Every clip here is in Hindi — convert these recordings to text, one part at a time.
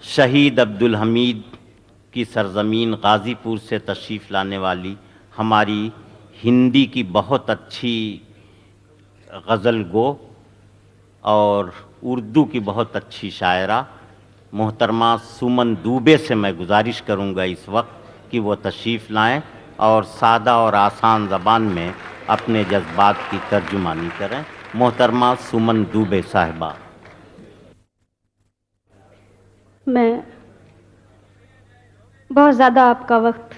शहीद अब्दुल हमीद की सरज़मीन गाज़ीपुर से तशरीफ़ लाने वाली हमारी हिंदी की बहुत अच्छी गज़ल गो और उर्दू की बहुत अच्छी शायरा मोहतरमा सुमन दुबे से मैं गुजारिश करूंगा इस वक्त कि वो तशरीफ़ लाएं और सादा और आसान ज़बान में अपने जज्बात की तर्जुमानी करें। मोहतरमा सुमन दुबे साहिबा। मैं बहुत ज़्यादा आपका वक्त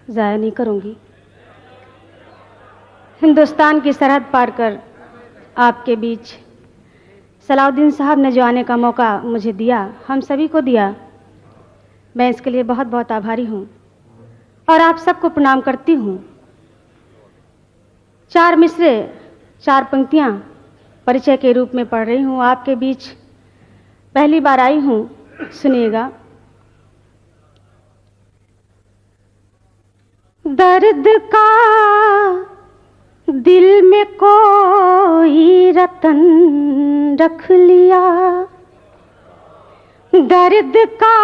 ज़ाया नहीं करूंगी। हिंदुस्तान की सरहद पार कर आपके बीच सलाउद्दीन साहब ने जो आने का मौका मुझे दिया, हम सभी को दिया, मैं इसके लिए बहुत बहुत आभारी हूँ और आप सबको प्रणाम करती हूँ। 4 मिसरे 4 पंक्तियाँ परिचय के रूप में पढ़ रही हूँ, आपके बीच पहली बार आई हूँ, सुनिएगा। दर्द का दिल में कोई रतन रख लिया, दर्द का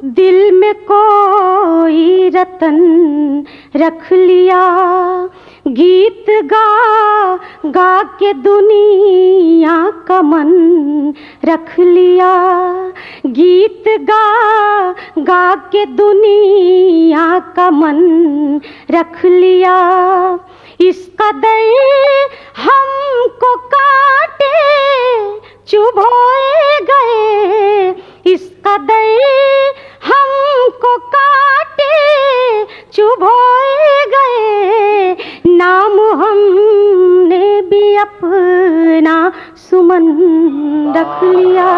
दिल में कोई रतन रख लिया, गीत गा गा के दुनिया का मन रख लिया, गीत गा गा के दुनिया का मन रख लिया। इस कदर हमको काटे चुभोए गए, इस कदर हमको काटे चुभोए गए, नाम हमने भी अपना सुमन रख लिया।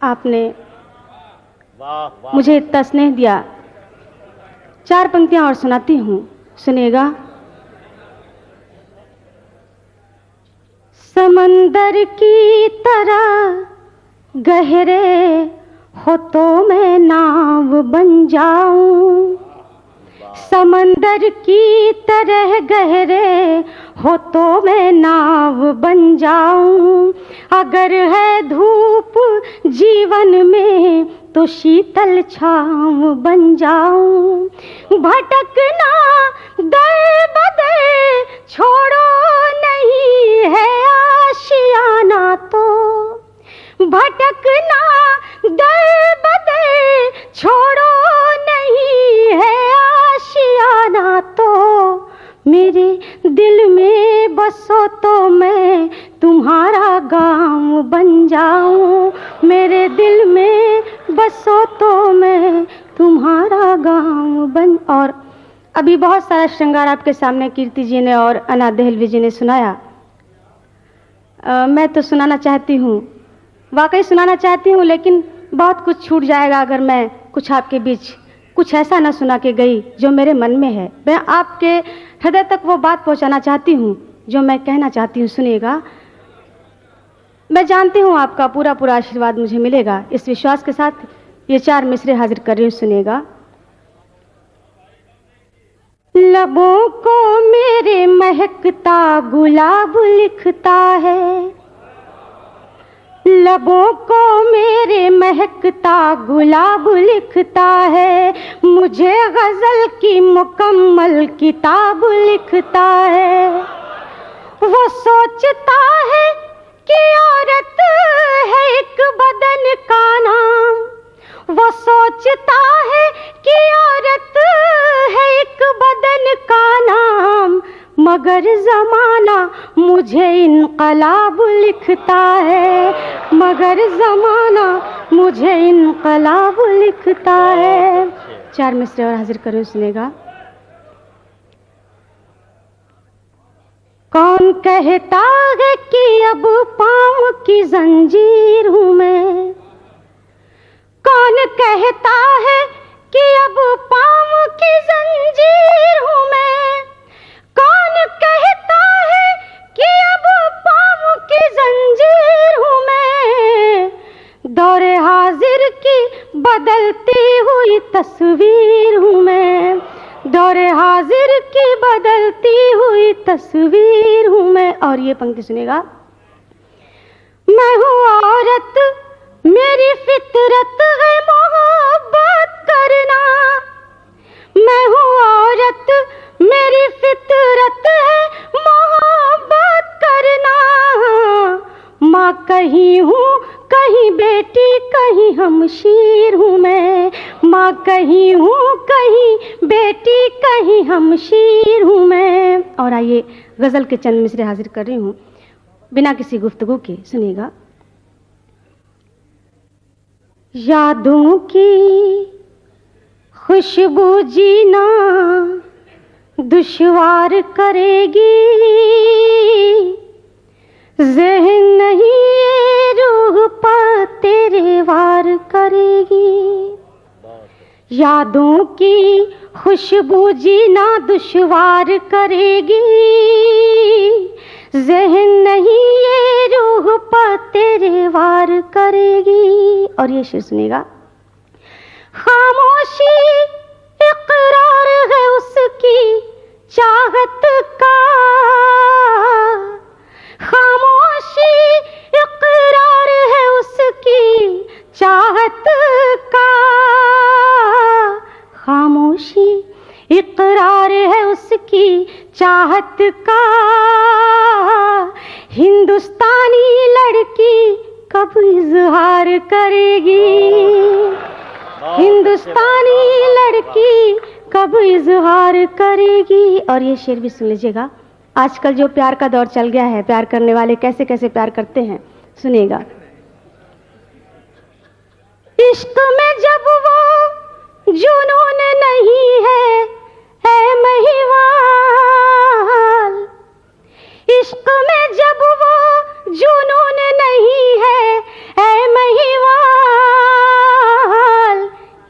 आपने मुझे इतना स्नेह दिया। 4 पंक्तियां और सुनाती हूँ, सुनिएगा। समंदर की तरह गहरे हो तो मैं नाव बन जाऊं, समंदर की तरह गहरे हो तो मैं नाव बन जाऊं, अगर है धूप जीवन में तो शीतल छांव बन जाऊं, भटकना दर बदर छोड़ो नहीं है आशियाना तो, भटकना दर बदर छोड़ो नहीं है आशियाना तो, मेरे दिल में बसो तो मैं तुम्हारा गाँव बन जाऊं, मेरे दिल में बसो तो मैं तुम्हारा गाँव बन। और अभी बहुत सारा श्रृंगार आपके सामने कीर्ति जी ने और अना दहलवी जी ने सुनाया। मैं तो सुनाना चाहती हूँ, वाकई सुनाना चाहती हूँ, लेकिन बहुत कुछ छूट जाएगा अगर मैं कुछ आपके बीच कुछ ऐसा ना सुना के गई जो मेरे मन में है। मैं आपके हृदय तक वो बात पहुंचाना चाहती हूँ जो मैं कहना चाहती हूँ, सुनिएगा। मैं जानती हूँ आपका पूरा पूरा आशीर्वाद मुझे मिलेगा, इस विश्वास के साथ ये 4 मिसरे हाजिर कर रही हूँ, सुनिएगा। लबों को मेरे महकता गुलाब लिखता है, लबों को मेरे महकता गुलाब लिखता है, मुझे गजल की मुकम्मल किताब लिखता है। वो सोचता है कि औरत है एक बदन का नाम, वो सोचता है कि औरत है एक बदन का नाम, मगर ज़माना मुझे इनकलाब लिखता है, मगर ज़माना मुझे इनकलाब लिखता है। 4 मिसरे और हाजिर करो, सुनेगा। कौन कहता है कि अब पाँव की जंजीर हूँ मैं, कौन कहता है कि अब पाँव की जंजीर हूँ मैं, कौन कहता है कि अब पाँव की जंजीर हूँ मैं, दौरे हाजिर की बदलती हुई तस्वीर हूँ मैं, दौरे हाजिर की बदलती हुई तस्वीर हूँ मैं। और ये पंक्ति सुनेगा। मैं हूँ औरत, मेरी फितरत है मोहब्बत करना। मैं हूँ औरत, मेरी फितरत है मोहब्बत करना। माँ कहीं हूँ कहीं बेटी, कहीं हमशीर हूँ मैं। माँ कहीं हूँ कहीं बेटी, कहीं हमशीर हूँ मैं। और आइए गज़ल के चंद मिसरे हाजिर कर रही हूँ बिना किसी गुफ्तगू के, सुनिएगा। यादों की खुशबू जीना दुश्वार करेगी, ज़हन नहीं ये रूह पर तेरे वार करेगी। यादों की खुशबू जीना दुश्वार करेगी, ज़हन नहीं ये रूह पर तेरे वार करेगी। और ये शेर सुनिएगा। खामोशी इकरार है उसकी चाहत का, खामोशी इकरार है उसकी चाहत का। खामोशी इकरार है उसकी चाहत का। हिंदुस्तानी लड़की कब इजहार करेगी, हिंदुस्तानी लड़की कब इजहार करेगी। और ये शेर भी सुन लीजिएगा। आजकल जो प्यार का दौर चल गया है, प्यार करने वाले कैसे कैसे प्यार करते हैं, सुनिएगा। इश्क में जब वो जुनून नहीं है ऐ महिवाल, इश्क में जब वो जुनून नहीं है ऐ महिवाल,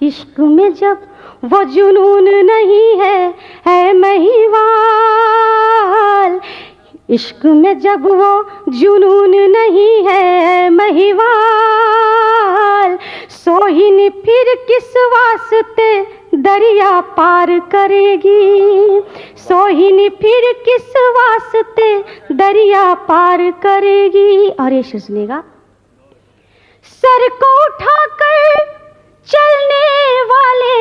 इश्क में जब वो जुनून नहीं है ऐ महिवाल, इश्क में जब वो जुनून नहीं है ऐ महिवाल। सोहिनी फिर किस वास्ते दरिया पार करेगी, सोहिनी फिर किस वास्ते दरिया पार करेगी। और ये सुनिएगा। सर को उठाकर चलने वाले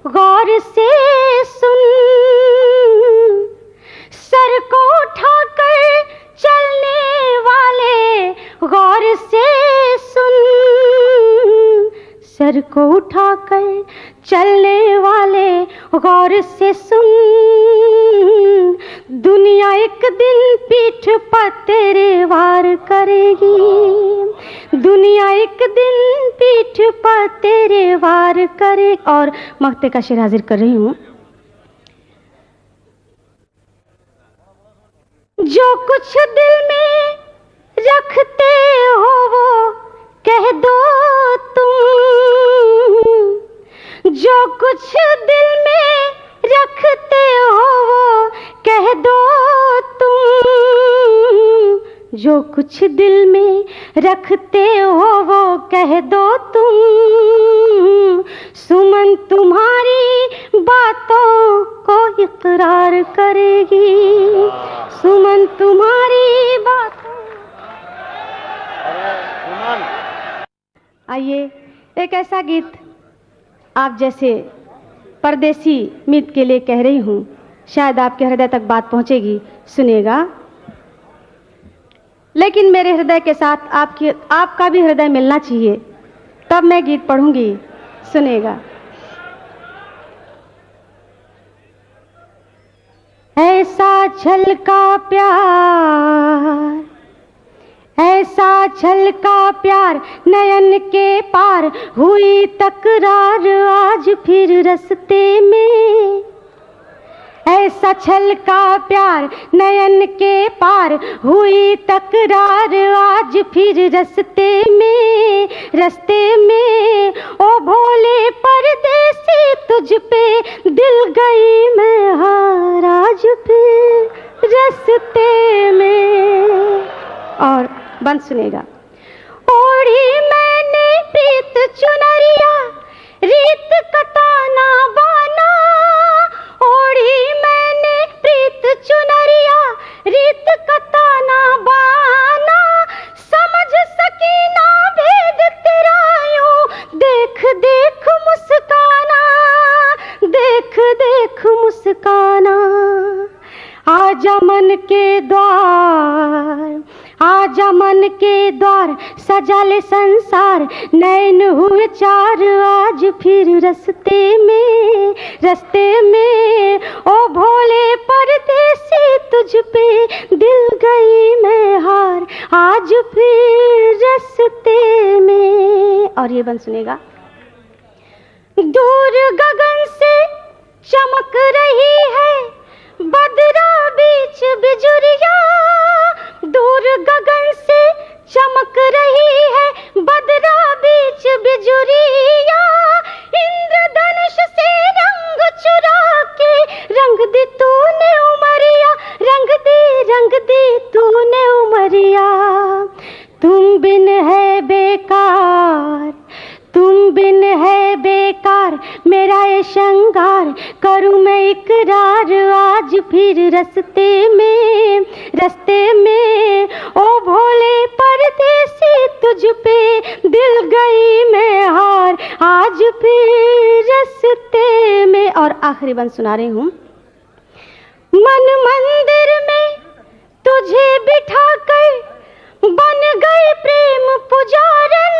गौर से सुन, सर को उठाकर चलने वाले गौर से सुन, सर को उठाकर चलने वाले गौर से सुन। दुनिया एक दिन पीठ पर तेरे वार करेगी, दुनिया एक दिन पीठ पर तेरे वार करे। और मक्ते का शेर हाजिर कर रही हूँ। जो कुछ दिल में रखते हो वो कह दो तुम, जो कुछ दिल में रखते हो वो कह दो तुम, जो कुछ दिल में रखते हो वो कह दो तुम। सुमन तुम्हारी बातों को इकरार करेगी, सुमन तुम्हारी बातों। आइए एक ऐसा गीत आप जैसे परदेसी मित्र के लिए कह रही हूँ, शायद आपके हृदय तक बात पहुँचेगी, सुनिएगा। लेकिन मेरे हृदय के साथ आपका भी हृदय मिलना चाहिए, तब मैं गीत पढ़ूंगी, सुनिएगा। ऐसा छलका प्यार, ऐसा छलका प्यार नयन के पार, हुई तकरार आज फिर रास्ते में। ऐसा छलका प्यार नयन के पार, हुई तकरार आज फिर रास्ते में, रास्ते में। ओ भोले परदेसी तुझ पे दिल गई मैं हार आज फिर रास्ते में। और बंद सुनेगा। ओढ़ी मैंने प्रीत चुनरिया, रीत कताना बाना, ओढ़ी मैंने प्रीत चुनरिया, रीत कताना बाना। समझ आजा मन के द्वार सजा ले संसार, नैन हुए चार आज फिर रस्ते में ओ भोले परदेसी तुझ पे दिल गई मैं हार आज फिर रस्ते में। और ये बंद सुनेगा। दूर गगन से चमक रही है बदरा बीच बिजुरिया, दूर गगन से चमक रही है बदरा बीच बिजुरिया, इंद्रधनुष से रंग चुरा के रंग दी तूने उमरिया, रंग दी तूने उमरिया। तुम बिन है बेकार, तुम बिन है बेकार मेरा ये श्रृंगार, करूं मैं इकरार आज फिर रस्ते में ओ भोले परदेसी तुझ पे दिल गई मैं हार आज फिर रस्ते में। और आखिरी बंद सुना रही हूं। मन मंदिर में तुझे बिठा कर बन गए प्रेम पुजारन,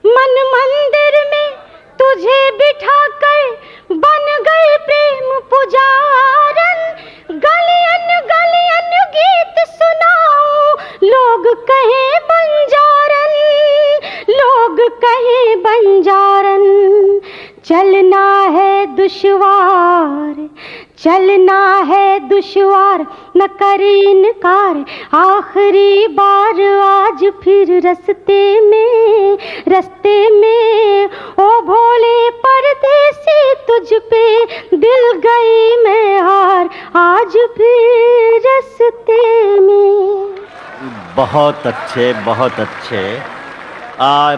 मन मंदिर में तुझे बिठा कर बन गए प्रेम पुजारन, गलियन गलियन गीत सुनाऊं लोग कहें बंजारन, लोग कहें बंजारन। चलना है दुश्वार, चलना है दुश्वार न कर इनकार, आखिरी बार आज फिर रस्ते में ओ भोले परदेसी तुझ पे दिल गई मैं हार आज फिर रस्ते में। बहुत अच्छे, बहुत अच्छे।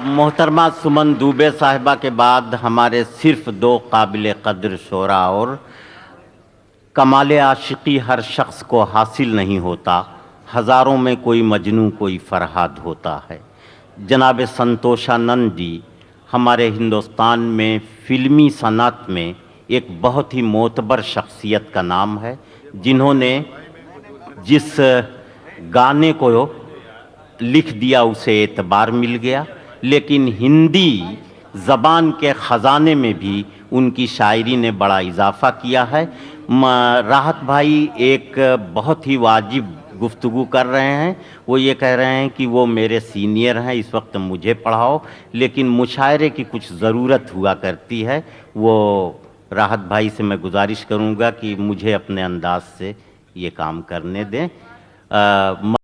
मोहतरमा सुमन दुबे साहिबा के बाद हमारे सिर्फ दो काबिल कद्र शोरा और कमाल आशिकी हर शख्स को हासिल नहीं होता, हज़ारों में कोई मजनू कोई फरहाद होता है। जनाब संतोषानंद जी हमारे हिंदुस्तान में फ़िल्मी सनत में एक बहुत ही मोतबर शख्सियत का नाम है, जिन्होंने जिस गाने को लिख दिया उसे एतबार मिल गया, लेकिन हिंदी ज़बान के ख़जाने में भी उनकी शायरी ने बड़ा इजाफ़ा किया है। राहत भाई एक बहुत ही वाजिब गुफ्तगू कर रहे हैं। वो ये कह रहे हैं कि वो मेरे सीनियर हैं, इस वक्त मुझे पढ़ाओ, लेकिन मुशायरे की कुछ ज़रूरत हुआ करती है। वो राहत भाई से मैं गुजारिश करूँगा कि मुझे अपने अंदाज से ये काम करने दें।